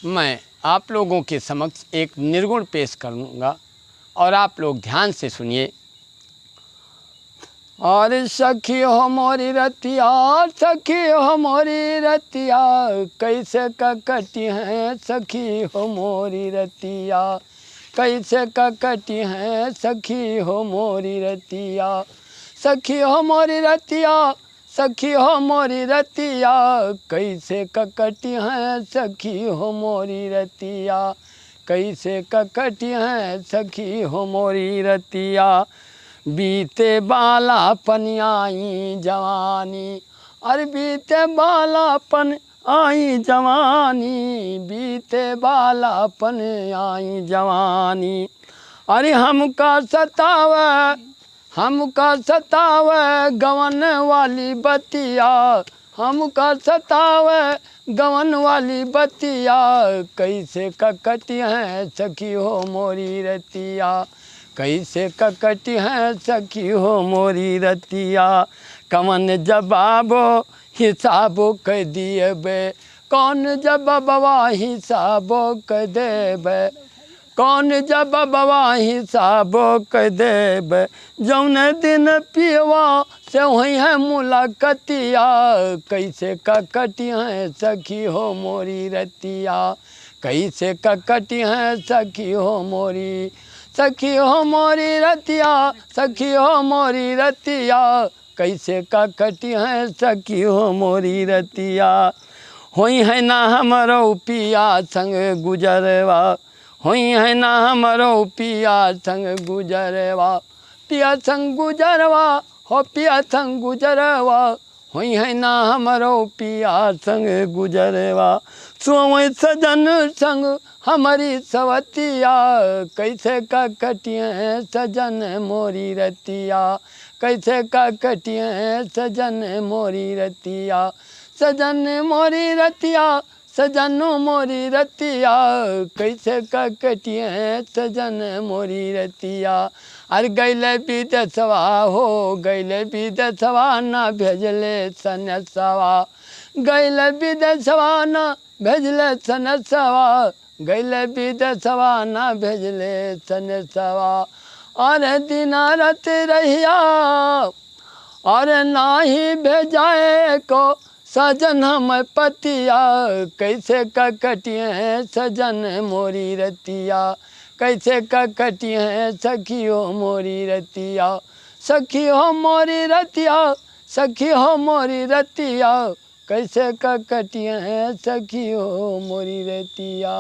मैं आप लोगों के समक्ष एक निर्गुण पेश करूँगा और आप लोग ध्यान से सुनिए। और सखी हो मोरी रतिया, सखी हो मोरी रतिया, कैसे ककटी हैं सखी हो मोरी रतिया, कैसे ककटी हैं सखी हो मोरी रतिया, सखी हो मोरी रतिया, सखी हो मोरी रतिया, कैसे ककटी हैं सखी हो मोरी रतिया, कैसे ककटी हैं सखी हो मोरी रतिया। बीते बालापन आई जवानी, अरे बीते बालापन आई जवानी, बीते बालापन आई जवानी, अरे हमका सतावे गवन वाली बतिया, हमका सतावे गवन वाली बतिया, कैसे ककटी हैं सखी हो मोरी रतिया, कैसे ककटी हैं सखी हो मोरी रतिया। कवन जवाबो हिसाबो कह दिए बे, कौन जवाबवा हिसाबो कह देबे, कौन जवाबवा हिसाबो कह देबे, जौन दिन पियवा से वही है मुलाकतिया, कैसे ककटी हैं सखी हो मोरी रतिया, कैसे ककटी हैं सखी हो मोरी, सखी हो मोरी रतिया, सखी हो मोरी रतिया, कैसे ककटी हैं सखी हो मोरी रतिया। होई है ना हमरो पिया संग गुजरवा, होई है ना हमरो पिया संग गुजरवा, पिया संग गुजरवा हो पिया संग गुजरवा, होई है ना हमरो पिया संग गुजरवा। सोवै सजन संग हमारी सवतिया, कैसे ककटी हैं सजन मोरी रतिया, कैसे ककटी हैं सजन मोरी रतिया, सजन मोरी रतिया, सजन मोरी रतिया, कैसे ककटी हैं सजन मोरी रतिया। अरे गैले विदेशवा हो गैले विदेशवा ना भेजले सनसवा, गैले विदेशवा ना भेजले सनसवा, गैले विदेशवा ना भेजले सनसवा। अरे दिन रात रहिया अरे नाही भेजाए को सजन हम पतिया, कैसे ककटी हैं सजन मोरी रतिया, कैसे ककटी हैं सखी हो मोरी रतिया, सखी हो मोरी रतिया, सखी हो मोरी रतिया, कैसे ककटी हैं सखी हो मोरी रतिया।